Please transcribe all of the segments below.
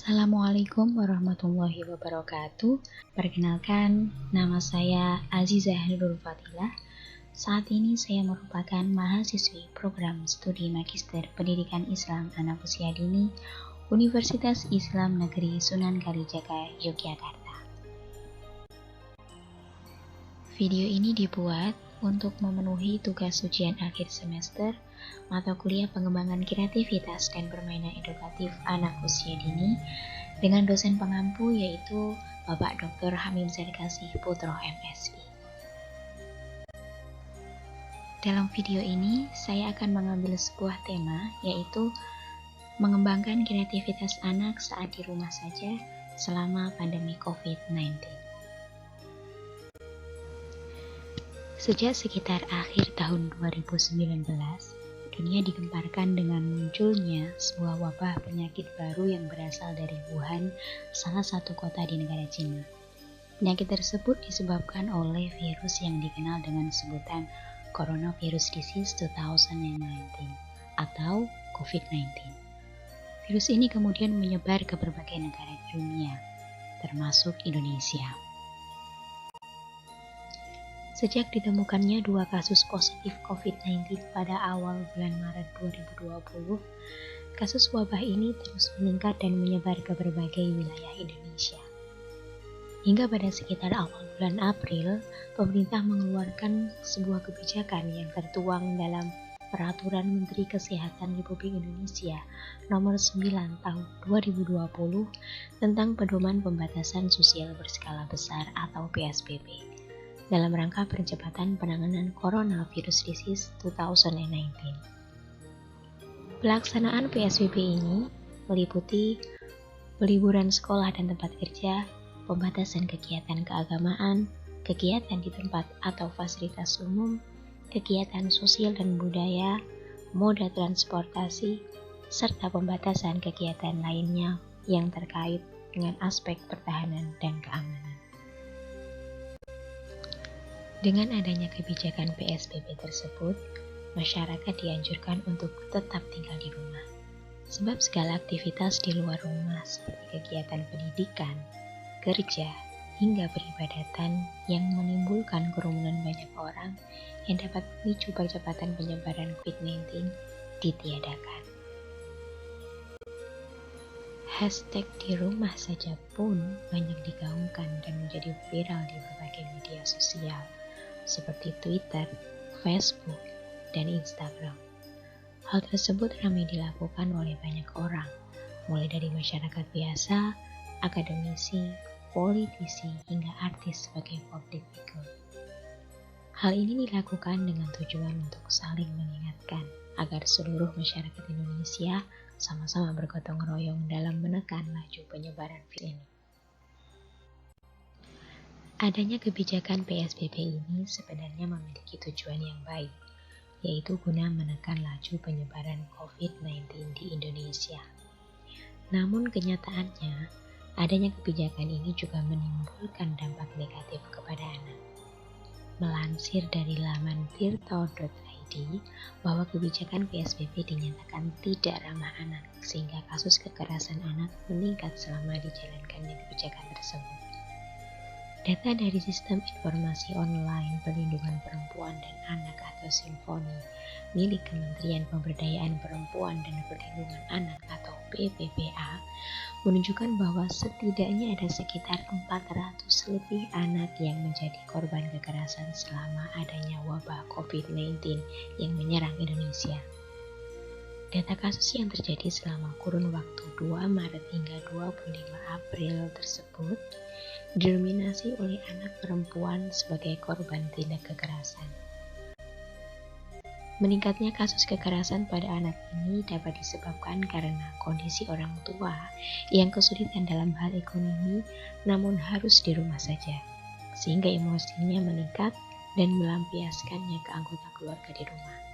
Assalamualaikum warahmatullahi wabarakatuh. Perkenalkan, nama saya Azizah Nurul Fatilah. Saat ini saya merupakan mahasiswi program studi Magister Pendidikan Islam Anak Usia Dini Universitas Islam Negeri Sunan Kalijaga, Yogyakarta. Video ini dibuat untuk memenuhi tugas ujian akhir semester mata kuliah pengembangan kreativitas dan permainan edukatif anak usia dini dengan dosen pengampu yaitu Bapak Dr. Hamim Zerkasih Putro MSI. Dalam video ini saya akan mengambil sebuah tema yaitu mengembangkan kreativitas anak saat di rumah saja selama pandemi COVID-19. Sejak sekitar akhir tahun 2019, dunia digemparkan dengan munculnya sebuah wabah penyakit baru yang berasal dari Wuhan, salah satu kota di negara Cina. Penyakit tersebut disebabkan oleh virus yang dikenal dengan sebutan Coronavirus Disease 2019 atau COVID-19. Virus ini kemudian menyebar ke berbagai negara di dunia, termasuk Indonesia. Sejak ditemukannya 2 kasus positif COVID-19 pada awal bulan Maret 2020, kasus wabah ini terus meningkat dan menyebar ke berbagai wilayah Indonesia. Hingga pada sekitar awal bulan April, pemerintah mengeluarkan sebuah kebijakan yang tertuang dalam Peraturan Menteri Kesehatan Republik Indonesia Nomor 9 Tahun 2020 tentang Pedoman Pembatasan Sosial Berskala Besar atau PSBB. Dalam rangka percepatan penanganan Coronavirus Disease 2019. Pelaksanaan PSBB ini meliputi peliburan sekolah dan tempat kerja, pembatasan kegiatan keagamaan, kegiatan di tempat atau fasilitas umum, kegiatan sosial dan budaya, moda transportasi, serta pembatasan kegiatan lainnya yang terkait dengan aspek pertahanan dan keamanan. Dengan adanya kebijakan PSBB tersebut, masyarakat dianjurkan untuk tetap tinggal di rumah. Sebab segala aktivitas di luar rumah seperti kegiatan pendidikan, kerja, hingga peribadatan yang menimbulkan kerumunan banyak orang yang dapat memicu percepatan penyebaran COVID-19 ditiadakan. Hashtag di rumah saja pun banyak digaungkan dan menjadi viral di berbagai media sosial seperti Twitter, Facebook, dan Instagram. Hal tersebut ramai dilakukan oleh banyak orang, mulai dari masyarakat biasa, akademisi, politisi, hingga artis sebagai public figure. Hal ini dilakukan dengan tujuan untuk saling mengingatkan agar seluruh masyarakat Indonesia sama-sama bergotong royong dalam menekan laju penyebaran virus ini. Adanya kebijakan PSBB ini sebenarnya memiliki tujuan yang baik, yaitu guna menekan laju penyebaran COVID-19 di Indonesia. Namun kenyataannya, adanya kebijakan ini juga menimbulkan dampak negatif kepada anak. Melansir dari laman tirto.id bahwa kebijakan PSBB dinyatakan tidak ramah anak, sehingga kasus kekerasan anak meningkat selama dijalankannya kebijakan tersebut. Data dari Sistem Informasi Online Perlindungan Perempuan dan Anak atau Sinfoni milik Kementerian Pemberdayaan Perempuan dan Perlindungan Anak atau PPPA menunjukkan bahwa setidaknya ada sekitar 400 lebih anak yang menjadi korban kekerasan selama adanya wabah COVID-19 yang menyerang Indonesia. Data kasus yang terjadi selama kurun waktu 2 Maret hingga 25 April tersebut didominasi oleh anak perempuan sebagai korban tindak kekerasan. Meningkatnya kasus kekerasan pada anak ini dapat disebabkan karena kondisi orang tua yang kesulitan dalam hal ekonomi namun harus di rumah saja, sehingga emosinya meningkat dan melampiaskannya ke anggota keluarga di rumah.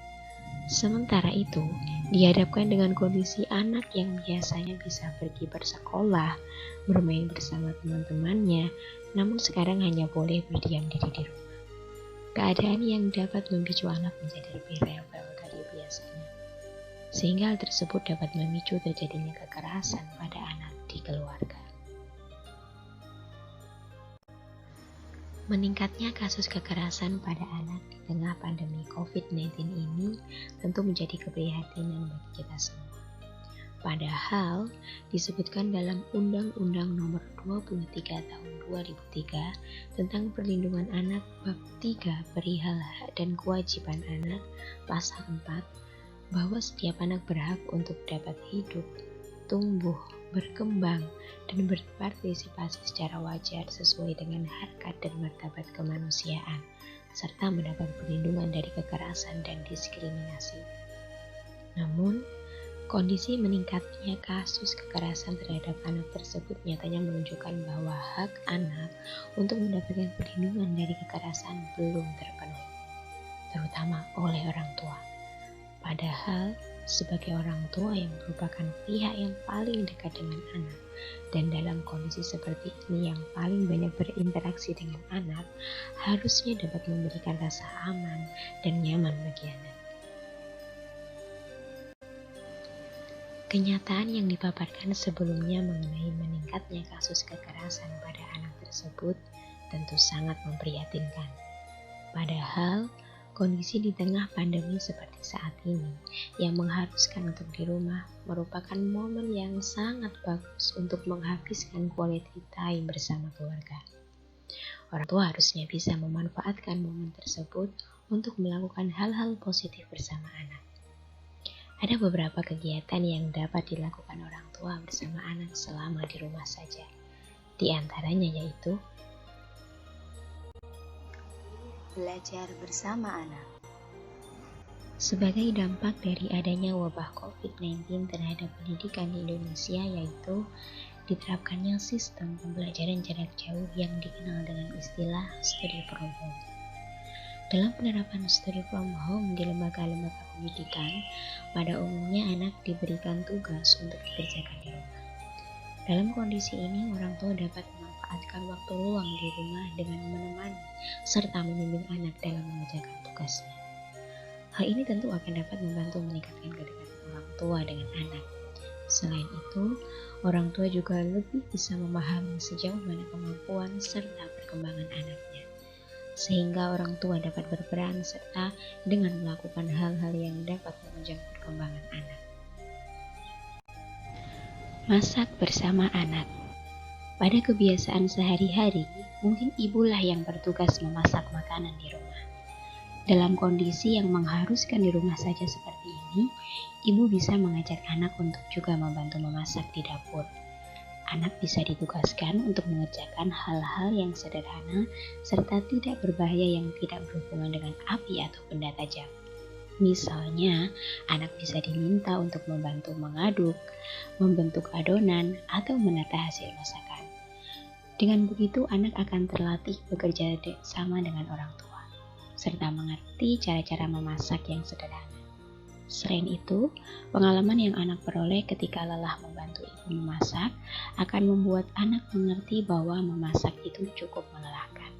Sementara itu, dihadapkan dengan kondisi anak yang biasanya bisa pergi bersekolah, bermain bersama teman-temannya, namun sekarang hanya boleh berdiam diri di rumah. Keadaan yang dapat memicu anak menjadi lebih rebel dari biasanya. Sehingga hal tersebut dapat memicu terjadinya kekerasan pada anak. di keluarga. Meningkatnya kasus kekerasan pada anak di tengah pandemi COVID-19 ini tentu menjadi keprihatinan bagi kita semua. Padahal disebutkan dalam Undang-Undang Nomor 23 Tahun 2003 tentang Perlindungan Anak Bab 3 Perihal Hak dan Kewajiban Anak Pasal 4 bahwa setiap anak berhak untuk dapat hidup, tumbuh, berkembang, dan berpartisipasi secara wajar sesuai dengan harkat dan martabat kemanusiaan, serta mendapat perlindungan dari kekerasan dan diskriminasi. Namun, kondisi meningkatnya kasus kekerasan terhadap anak tersebut nyatanya menunjukkan bahwa hak anak untuk mendapatkan perlindungan dari kekerasan belum terpenuhi, terutama oleh orang tua. Padahal, sebagai orang tua yang merupakan pihak yang paling dekat dengan anak, dan dalam kondisi seperti ini yang paling banyak berinteraksi dengan anak, harusnya dapat memberikan rasa aman dan nyaman bagi anak. Kenyataan yang dipaparkan sebelumnya mengenai meningkatnya kasus kekerasan pada anak tersebut tentu sangat memprihatinkan. Padahal, kondisi di tengah pandemi seperti saat ini yang mengharuskan untuk di rumah merupakan momen yang sangat bagus untuk menghabiskan quality time bersama keluarga. Orang tua harusnya bisa memanfaatkan momen tersebut untuk melakukan hal-hal positif bersama anak. Ada beberapa kegiatan yang dapat dilakukan orang tua bersama anak selama di rumah saja. Di antaranya yaitu belajar bersama anak. Sebagai dampak dari adanya wabah COVID-19 terhadap pendidikan di Indonesia yaitu diterapkannya sistem pembelajaran jarak jauh yang dikenal dengan istilah study from home. Dalam penerapan study from home di lembaga-lembaga pendidikan, pada umumnya anak diberikan tugas untuk dikerjakan di rumah. Dalam kondisi ini, orang tua dapat memanfaatkan waktu luang di rumah dengan menemani serta membimbing anak dalam mengerjakan tugasnya. Hal ini tentu akan dapat membantu meningkatkan kedekatan orang tua dengan anak. Selain itu, orang tua juga lebih bisa memahami sejauh mana kemampuan serta perkembangan anaknya, sehingga orang tua dapat berperan serta dengan melakukan hal-hal yang dapat menunjang perkembangan anak. Masak bersama anak. Pada kebiasaan sehari-hari, mungkin ibulah yang bertugas memasak makanan di rumah. Dalam kondisi yang mengharuskan di rumah saja seperti ini, ibu bisa mengajak anak untuk juga membantu memasak di dapur. Anak bisa ditugaskan untuk mengerjakan hal-hal yang sederhana serta tidak berbahaya yang tidak berhubungan dengan api atau benda tajam. Misalnya, anak bisa diminta untuk membantu mengaduk, membentuk adonan, atau menata hasil masakan. Dengan begitu, anak akan terlatih bekerja sama dengan orang tua, serta mengerti cara-cara memasak yang sederhana. Selain itu, pengalaman yang anak peroleh ketika lelah membantu ibu memasak akan membuat anak mengerti bahwa memasak itu cukup melelahkan,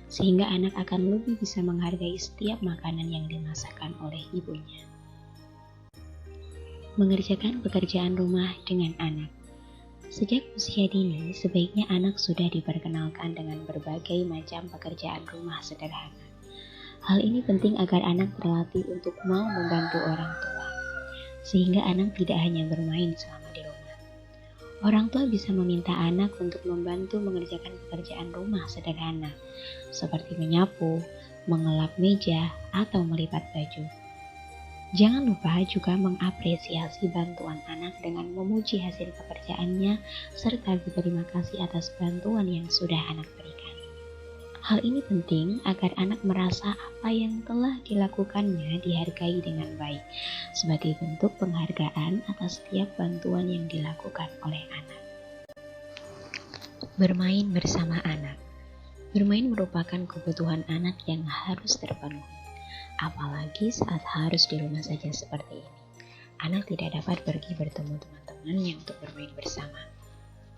sehingga anak akan lebih bisa menghargai setiap makanan yang dimasakkan oleh ibunya. Mengerjakan pekerjaan rumah dengan anak. Sejak usia dini, sebaiknya anak sudah diperkenalkan dengan berbagai macam pekerjaan rumah sederhana. Hal ini penting agar anak terlatih untuk mau membantu orang tua, sehingga anak tidak hanya bermain selama di rumah. Orang tua bisa meminta anak untuk membantu mengerjakan pekerjaan rumah sederhana, seperti menyapu, mengelap meja, atau melipat baju. Jangan lupa juga mengapresiasi bantuan anak dengan memuji hasil pekerjaannya, serta berterima kasih atas bantuan yang sudah anak berikan. Hal ini penting agar anak merasa apa yang telah dilakukannya dihargai dengan baik, sebagai bentuk penghargaan atas setiap bantuan yang dilakukan oleh anak. Bermain bersama anak. Bermain merupakan kebutuhan anak yang harus terpenuhi, apalagi saat harus di rumah saja seperti ini. Anak tidak dapat pergi bertemu teman-temannya untuk bermain bersama.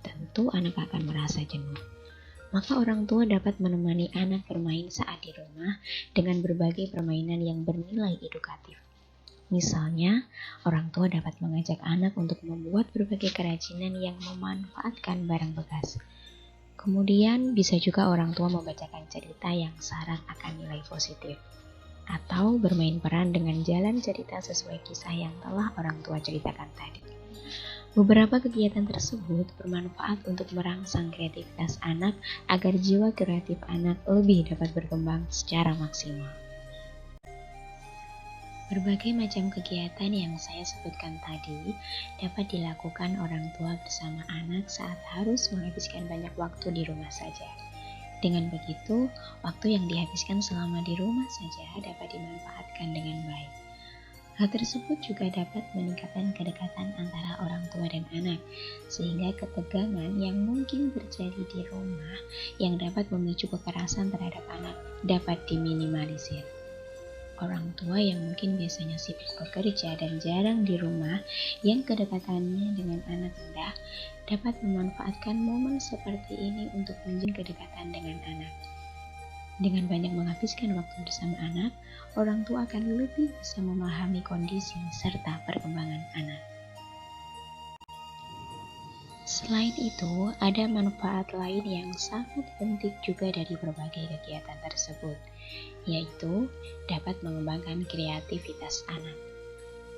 Tentu anak akan merasa jenuh. Maka orang tua dapat menemani anak bermain saat di rumah dengan berbagai permainan yang bernilai edukatif. Misalnya, orang tua dapat mengajak anak untuk membuat berbagai kerajinan yang memanfaatkan barang bekas. Kemudian, bisa juga orang tua membacakan cerita yang syarat akan nilai positif, atau bermain peran dengan jalan cerita sesuai kisah yang telah orang tua ceritakan tadi. Beberapa kegiatan tersebut bermanfaat untuk merangsang kreativitas anak agar jiwa kreatif anak lebih dapat berkembang secara maksimal. Berbagai macam kegiatan yang saya sebutkan tadi dapat dilakukan orang tua bersama anak saat harus menghabiskan banyak waktu di rumah saja. Dengan begitu, waktu yang dihabiskan selama di rumah saja dapat dimanfaatkan dengan baik. Hal tersebut juga dapat meningkatkan kedekatan antara orang tua dan anak, sehingga ketegangan yang mungkin terjadi di rumah yang dapat memicu kekerasan terhadap anak dapat diminimalisir. Orang tua yang mungkin biasanya sibuk bekerja dan jarang di rumah, yang kedekatannya dengan anak rendah, dapat memanfaatkan momen seperti ini untuk menjaga kedekatan dengan anak. Dengan banyak menghabiskan waktu bersama anak, orang tua akan lebih bisa memahami kondisi serta perkembangan anak. Selain itu, ada manfaat lain yang sangat penting juga dari berbagai kegiatan tersebut, yaitu dapat mengembangkan kreativitas anak.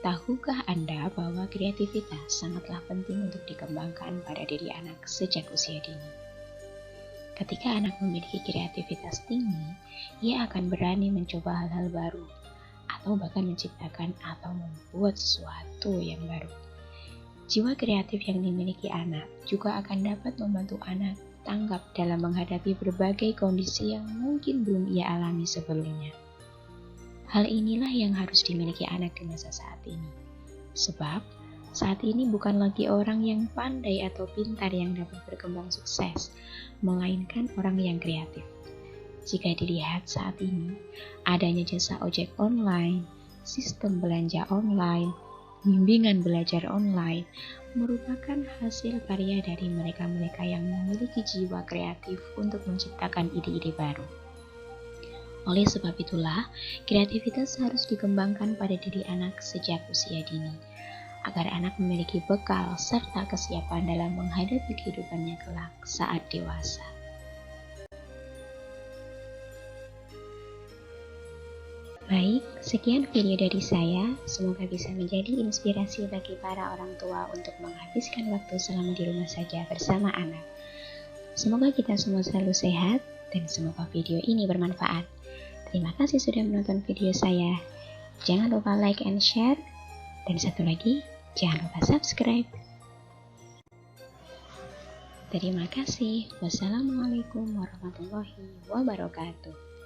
Tahukah Anda bahwa kreativitas sangatlah penting untuk dikembangkan pada diri anak sejak usia dini? Ketika anak memiliki kreativitas tinggi, ia akan berani mencoba hal-hal baru, atau bahkan menciptakan atau membuat sesuatu yang baru. Jiwa kreatif yang dimiliki anak juga akan dapat membantu anak tanggap dalam menghadapi berbagai kondisi yang mungkin belum ia alami sebelumnya. Hal inilah yang harus dimiliki anak di masa saat ini. Sebab, saat ini bukan lagi orang yang pandai atau pintar yang dapat berkembang sukses, melainkan orang yang kreatif. Jika dilihat saat ini, adanya jasa ojek online, sistem belanja online, bimbingan belajar online, merupakan hasil karya dari mereka-mereka yang memiliki jiwa kreatif untuk menciptakan ide-ide baru. Oleh sebab itulah, kreativitas harus dikembangkan pada diri anak sejak usia dini, agar anak memiliki bekal serta kesiapan dalam menghadapi kehidupannya kelak saat dewasa. Baik, sekian video dari saya. Semoga bisa menjadi inspirasi bagi para orang tua untuk menghabiskan waktu selama di rumah saja bersama anak. Semoga kita semua selalu sehat dan semoga video ini bermanfaat. Terima kasih sudah menonton video saya. Jangan lupa like and share. Dan satu lagi, jangan lupa subscribe. Terima kasih. Wassalamualaikum warahmatullahi wabarakatuh.